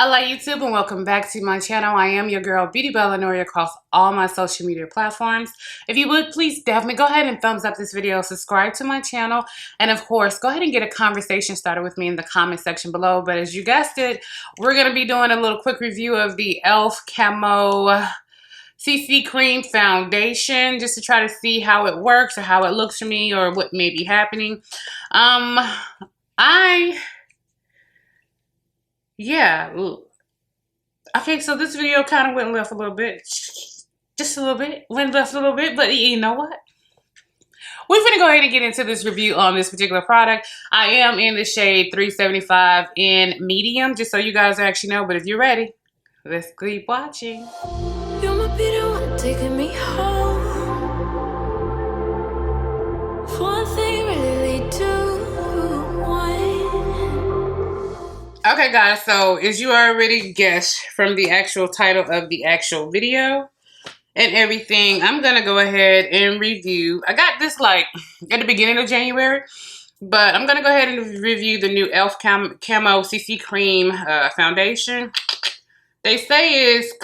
Hello YouTube and welcome back to my channel. I am your girl Beauty Bella across all my social media platforms. If you would please definitely go ahead and thumbs up this video, subscribe to my channel, and of course go ahead and get a conversation started with me in the comment section below. But as you guessed it, we're going to be doing a little quick review of the E.L.F. Camo CC Cream Foundation just to try to see how it works or how it looks for me or what may be happening. Yeah. Okay, so this video kind of went left a little bit. Just a little bit. Went left a little bit, but you know what? We're going to go ahead and get into this review on this particular product. I am in the shade 375 in medium, just so you guys actually know. But if you're ready, let's keep watching. You're my Peter one, taking me home. One thing really lead to Okay guys, so as you already guessed from the actual title of the actual video and everything, I'm gonna go ahead and review. I got this like at the beginning of January, but I'm gonna go ahead and review the new E.L.F. Camo CC Cream Foundation. They say it's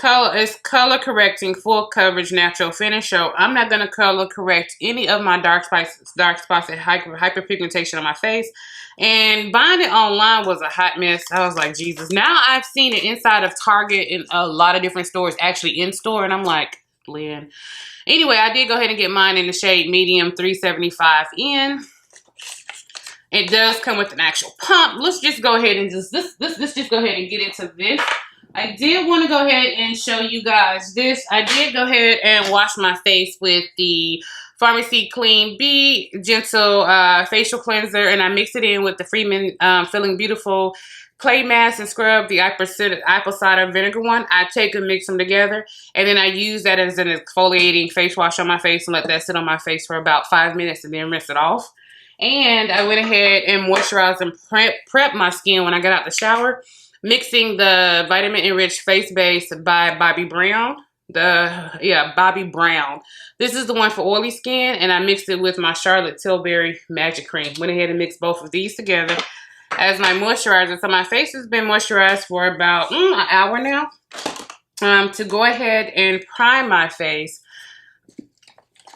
color correcting, full coverage, natural finish. So I'm not gonna color correct any of my dark spots and hyperpigmentation on my face. And buying it online was a hot mess. I was like, Jesus. Now I've seen it inside of Target and a lot of different stores, actually in store, and I'm like, Lynn. Anyway, I did go ahead and get mine in the shade medium 375 in. It does come with an actual pump. Let's just go ahead and let's just go ahead and get into this. I did want to go ahead and show you guys this. I did go ahead and wash my face with the Pharmacy Clean B Gentle Facial Cleanser, and I mixed it in with the Freeman Feeling Beautiful Clay Mask and Scrub, the apple cider vinegar one. I take and mix them together, and then I use that as an exfoliating face wash on my face and let that sit on my face for about 5 minutes and then rinse it off. And I went ahead and moisturized and prep my skin when I got out the shower, mixing the Vitamin Enriched Face Base by Bobbi Brown. Bobbi Brown. This is the one for oily skin, and I mixed it with my Charlotte Tilbury Magic Cream. Went ahead and mixed both of these together as my moisturizer. So my face has been moisturized for about an hour now. To go ahead and prime my face,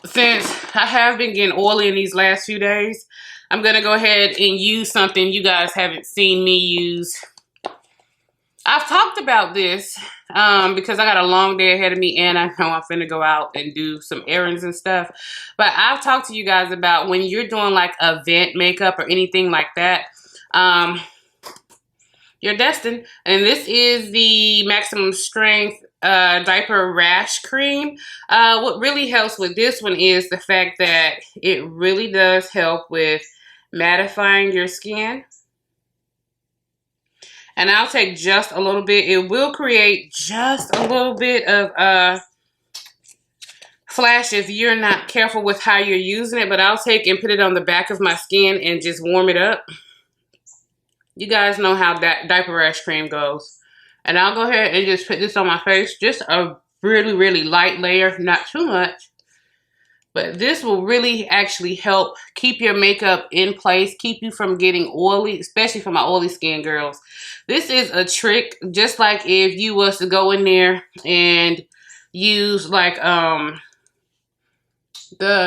since I have been getting oily in these last few days, I'm going to go ahead and use something you guys haven't seen me use. I've talked about this because I got a long day ahead of me and I know I'm finna go out and do some errands and stuff. But I've talked to you guys about when you're doing like event makeup or anything like that, you're destined. And this is the Maximum Strength Diaper Rash Cream. What really helps with this one is the fact that it really does help with mattifying your skin. And I'll take just a little bit. It will create just a little bit of flash if you're not careful with how you're using it. But I'll take and put it on the back of my skin and just warm it up. You guys know how that diaper rash cream goes. And I'll go ahead and just put this on my face. Just a really, really light layer. Not too much. But this will really actually help keep your makeup in place, keep you from getting oily, especially for my oily skin girls. This is a trick, just like if you was to go in there and use like the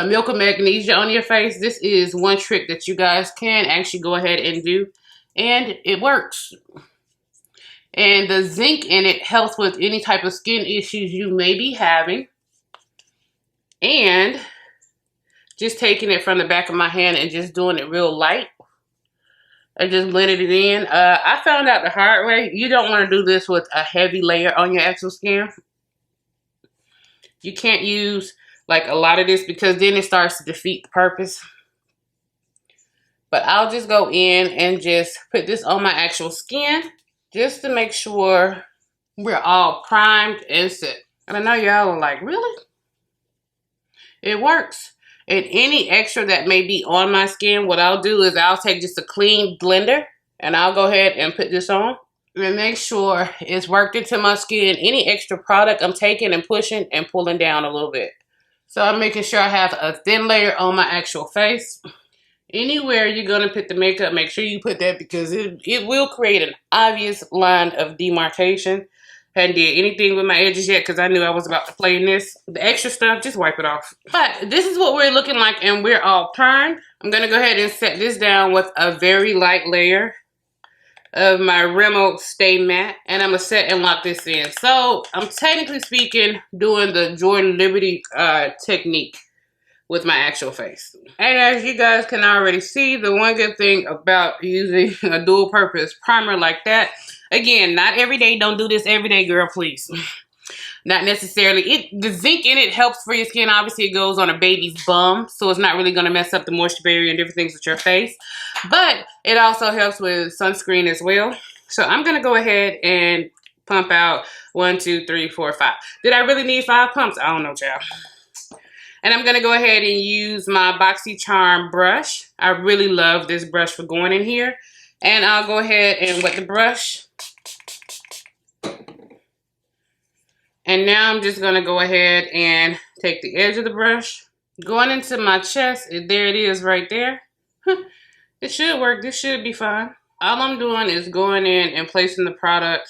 Milk of Magnesia on your face. This is one trick that you guys can actually go ahead and do, and it works. And the zinc in it helps with any type of skin issues you may be having. And just taking it from the back of my hand and just doing it real light. I just blended it in. I found out the hard way. You don't want to do this with a heavy layer on your actual skin. You can't use like a lot of this because then it starts to defeat the purpose. But I'll just go in and just put this on my actual skin just to make sure we're all primed and set. And I know y'all are like, really? It works. And any extra that may be on my skin, what I'll do is I'll take just a clean blender and I'll go ahead and put this on and make sure it's worked into my skin. Any extra product I'm taking and pushing and pulling down a little bit. So I'm making sure I have a thin layer on my actual face. Anywhere you're going to put the makeup, make sure you put that because it will create an obvious line of demarcation. Hadn't did anything with my edges yet because I knew I was about to play in this. The extra stuff, just wipe it off. But this is what we're looking like and we're all primed. I'm going to go ahead and set this down with a very light layer of my Remo Stay Matte. And I'm going to set and lock this in. So I'm technically speaking doing the Jordan Liberty technique with my actual face. And as you guys can already see, the one good thing about using a dual purpose primer like that, again, not every day, don't do this every day, girl, please. Not necessarily. The zinc in it helps for your skin. Obviously, it goes on a baby's bum, so it's not really going to mess up the moisture barrier and different things with your face. But it also helps with sunscreen as well. So I'm going to go ahead and pump out 1, 2, 3, 4, 5. Did I really need 5 pumps? I don't know, child. And I'm going to go ahead and use my BoxyCharm brush. I really love this brush for going in here. And I'll go ahead and wet the brush. And now I'm just going to go ahead and take the edge of the brush. Going into my chest, there it is right there. It should work. This should be fine. All I'm doing is going in and placing the product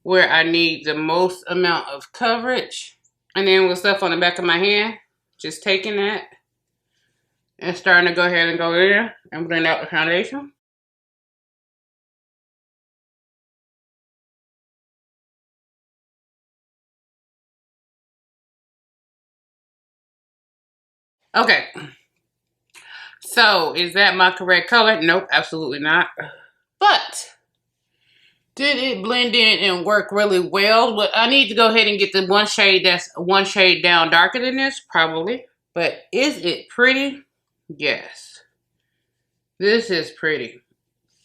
where I need the most amount of coverage. And then with stuff on the back of my hand, just taking that and starting to go ahead and go in and blend out the foundation. Okay. So, is that my correct color? Nope, absolutely not. But did it blend in and work really well? But I need to go ahead and get the one shade that's one shade down darker than this, probably. But is it pretty? Yes. This is pretty.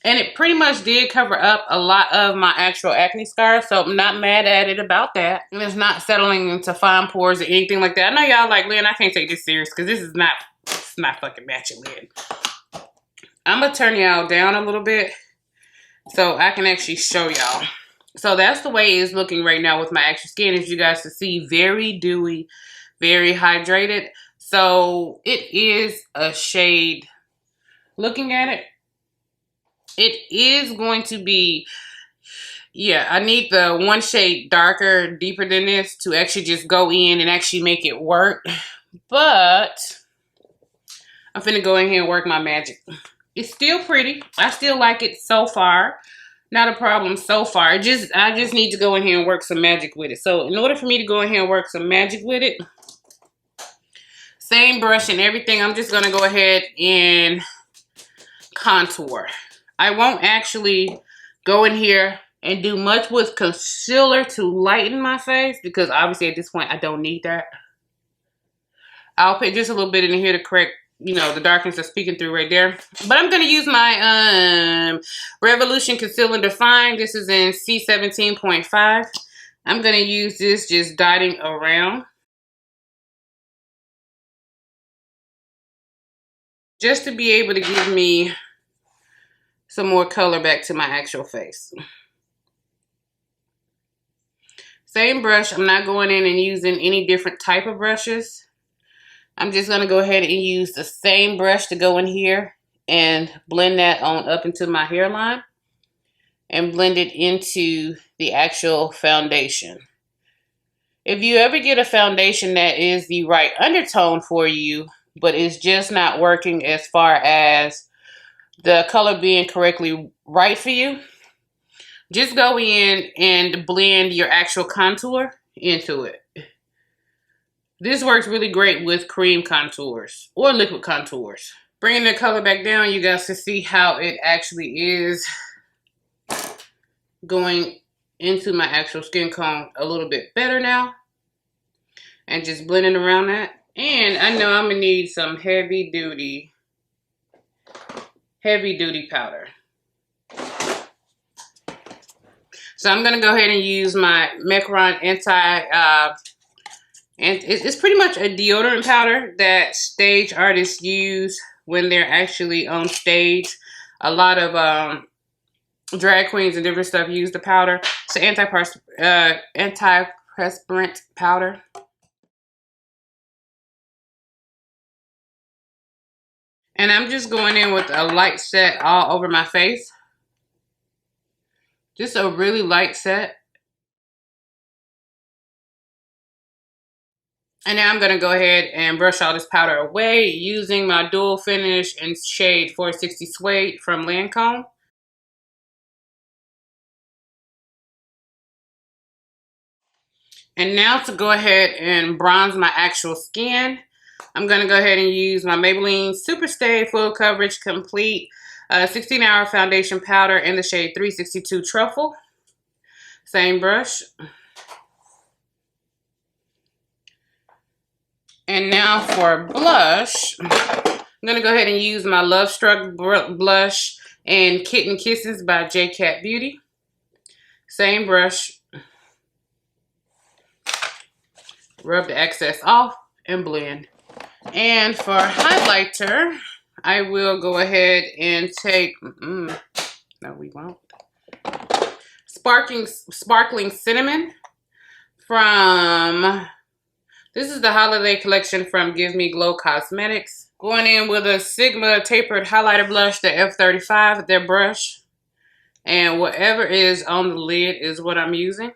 And it pretty much did cover up a lot of my actual acne scars, so I'm not mad at it about that. And it's not settling into fine pores or anything like that. I know y'all like, Lynn, I can't take this serious because this is not, it's not fucking matching, Lynn. I'm going to turn y'all down a little bit so I can actually show y'all. So that's the way it's looking right now with my actual skin. As you guys can see, very dewy, very hydrated. So it is a shade. Looking at it, it is going to be, yeah, I need the one shade darker, deeper than this to actually just go in and actually make it work. But I'm finna go in here and work my magic. It's still pretty. I still like it so far. Not a problem so far. I just need to go in here and work some magic with it. So in order for me to go in here and work some magic with it, same brush and everything, I'm just gonna go ahead and contour. I won't actually go in here and do much with concealer to lighten my face because obviously at this point I don't need that. I'll put just a little bit in here to correct, you know, the darkness that's peeking through right there. But I'm going to use my Revolution Conceal and Define. This is in C17.5. I'm going to use this just dotting around, just to be able to give me some more color back to my actual face. Same brush. I'm not going in and using any different type of brushes. I'm just going to go ahead and use the same brush to go in here and blend that on up into my hairline and blend it into the actual foundation. If you ever get a foundation that is the right undertone for you, but it's just not working as far as the color being correctly right for you, just go in and blend your actual contour into it. This works really great with cream contours or liquid contours. Bringing the color back down, you guys can see how it actually is going into my actual skin tone a little bit better now. And just blending around that. And I know I'm gonna need some heavy duty powder. So I'm gonna go ahead and use my Mecron and it's pretty much a deodorant powder that stage artists use when they're actually on stage. A lot of drag queens and different stuff use the powder. It's an antiperspirant powder. And I'm just going in with a light set all over my face. Just a really light set. And now I'm going to go ahead and brush all this powder away using my dual finish in shade 460 Suede from Lancome. And now to go ahead and bronze my actual skin, I'm going to go ahead and use my Maybelline Super Stay Full Coverage Complete 16-Hour Foundation Powder in the shade 362 Truffle. Same brush. And now for blush, I'm going to go ahead and use my Love Struck blush in Kitten Kisses by J Cat Beauty. Same brush. Rub the excess off and blend. And for highlighter, I will go ahead and take, no we won't, Sparkling Cinnamon from, this is the holiday collection from Give Me Glow Cosmetics. Going in with a Sigma Tapered Highlighter Blush, the F35, their brush. And whatever is on the lid is what I'm using.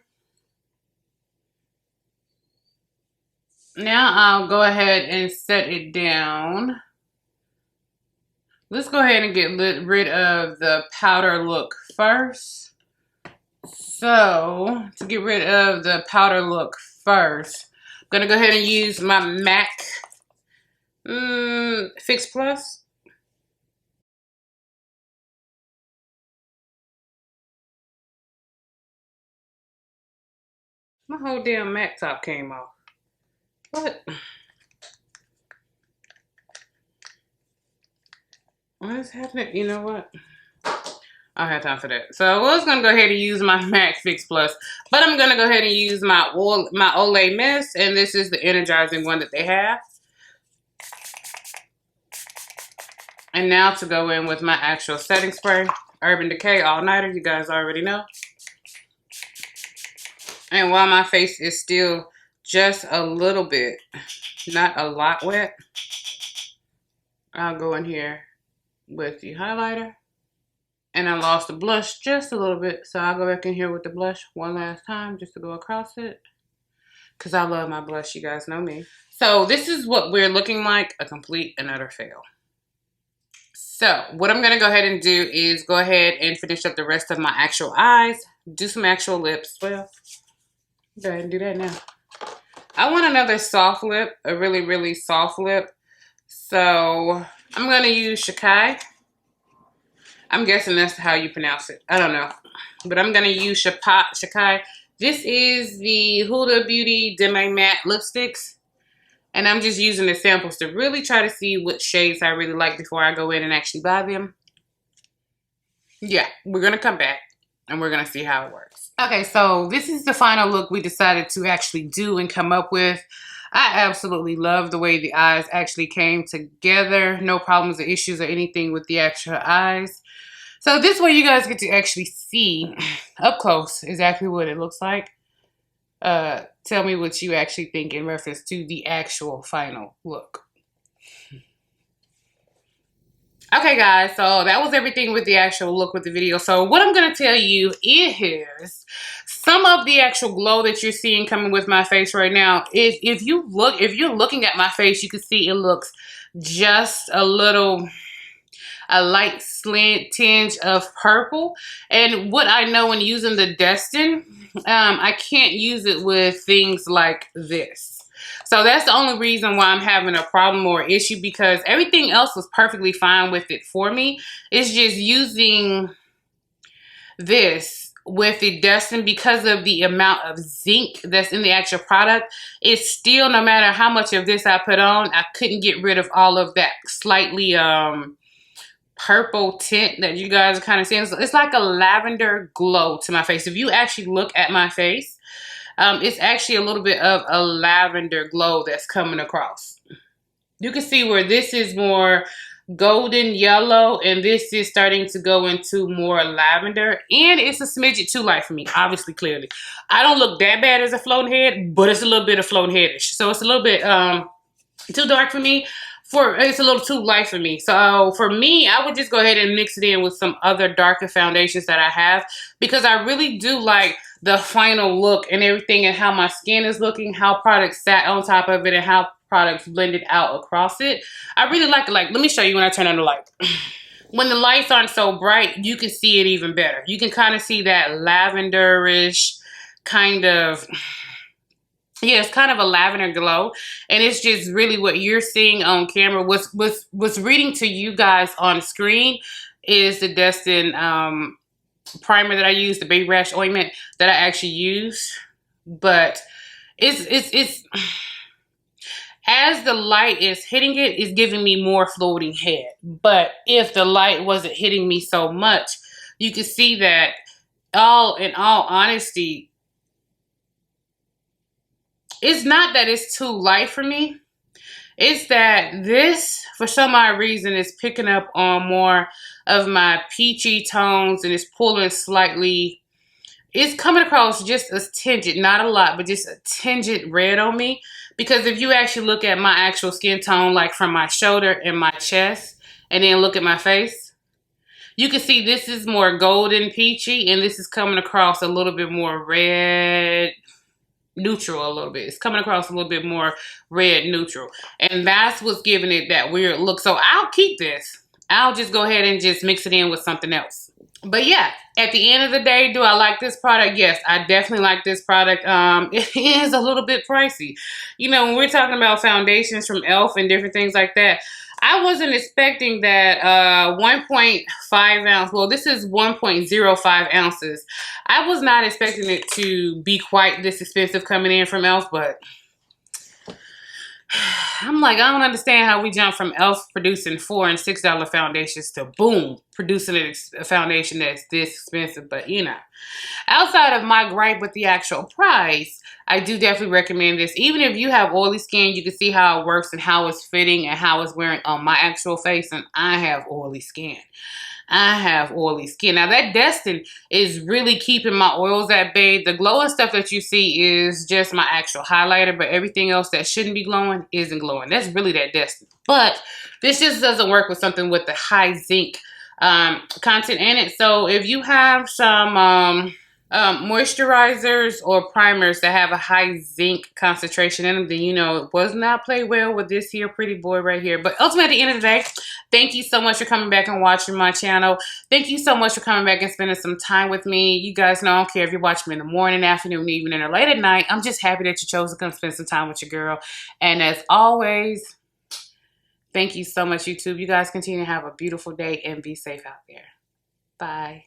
Now I'll go ahead and set it down. Let's go ahead and get rid of the powder look first. So, to get rid of the powder look first, I'm going to go ahead and use my MAC Fix Plus. My whole damn MAC top came off. What? What is happening? You know what? I don't have time for that. So I was going to go ahead and use my MAC Fix Plus, but I'm going to go ahead and use my Olay Mist, and this is the energizing one that they have. And now to go in with my actual setting spray, Urban Decay All Nighter, you guys already know. And while my face is still just a little bit, not a lot wet, I'll go in here with the highlighter. And I lost the blush just a little bit, so I'll go back in here with the blush one last time just to go across it. Because I love my blush, you guys know me. So this is what we're looking like, a complete and utter fail. So what I'm going to go ahead and do is go ahead and finish up the rest of my actual eyes. Do some actual lips. Well, go ahead and do that now. I want another soft lip, a really, really soft lip. So I'm going to use Shakai. I'm guessing that's how you pronounce it. I don't know. But I'm going to use Shakai. This is the Huda Beauty Demi Matte Lipsticks. And I'm just using the samples to really try to see what shades I really like before I go in and actually buy them. Yeah, we're going to come back and we're going to see how it works. Okay, so this is the final look we decided to actually do and come up with. I absolutely love the way the eyes actually came together. No problems or issues or anything with the actual eyes. So this way you guys get to actually see up close exactly what it looks like. Tell me what you actually think in reference to the actual final look. Okay, guys, so that was everything with the actual look with the video. So what I'm going to tell you is some of the actual glow that you're seeing coming with my face right now. If you're looking at my face, you can see it looks just a light slant tinge of purple. And what I know when using the Destin, I can't use it with things like this. So that's the only reason why I'm having a problem or issue, because everything else was perfectly fine with it for me. It's just using this with the Destin, because of the amount of zinc that's in the actual product, it's still, no matter how much of this I put on, I couldn't get rid of all of that slightly purple tint that you guys are kind of seeing. So it's like a lavender glow to my face. If you actually look at my face, it's actually a little bit of a lavender glow that's coming across. You can see where this is more golden yellow and this is starting to go into more lavender, and it's a smidget too light for me, obviously, clearly. I don't look that bad as a floating head, but it's a little bit of floating headish. So it's a little bit too dark for me. it's a little too light for me. So for me, I would just go ahead and mix it in with some other darker foundations that I have, because I really do like the final look and everything, and how my skin is looking, how products sat on top of it, and how products blended out across it. I really like it. Like, let me show you when I turn on the light. When the lights aren't so bright, you can see it even better. You can kind of see that lavenderish kind of, yeah, it's kind of a lavender glow, and it's just really what you're seeing on camera. What's reading to you guys on screen is the Destin primer that I use, the baby rash ointment that I actually use. But it's as the light is hitting it, it's giving me more floating head. But if the light wasn't hitting me so much, you can see that in all honesty, it's not that it's too light for me. It's that this, for some odd reason, is picking up on more of my peachy tones, and it's pulling slightly. It's coming across just a tinge, not a lot, but just a tinge red on me. Because if you actually look at my actual skin tone, like from my shoulder and my chest, and then look at my face, you can see this is more golden peachy, and this is coming across a little bit more red, neutral a little bit. It's coming across a little bit more red neutral. And that's what's giving it that weird look. So I'll keep this. I'll just go ahead and just mix it in with something else. But yeah, at the end of the day, do I like this product? Yes, I definitely like this product. It is a little bit pricey. You know, when we're talking about foundations from E.L.F. and different things like that, I wasn't expecting that 1.5 ounce. Well, this is 1.05 ounces. I was not expecting it to be quite this expensive coming in from E.L.F., but I'm like, I don't understand how we jump from E.L.F. producing $4 and $6 foundations to boom, producing a foundation that's this expensive. But you know, outside of my gripe with the actual price, I do definitely recommend this. Even if you have oily skin, you can see how it works and how it's fitting and how it's wearing on my actual face. And I have oily skin. I have oily skin. Now that Destin is really keeping my oils at bay. The glowing stuff that you see is just my actual highlighter, but everything else that shouldn't be glowing isn't glowing. That's really that Destin. But this just doesn't work with something with the high zinc content in it. So if you have some moisturizers or primers that have a high zinc concentration in them, then you know it was not play well with this here pretty boy right here. But ultimately, at the end of the day, thank you so much for coming back and watching my channel. Thank you so much for coming back and spending some time with me. You guys know I don't care if you're watching me in the morning, afternoon, evening, or late at night. I'm just happy that you chose to come spend some time with your girl. And as always, thank you so much, YouTube. You guys continue to have a beautiful day and be safe out there. Bye.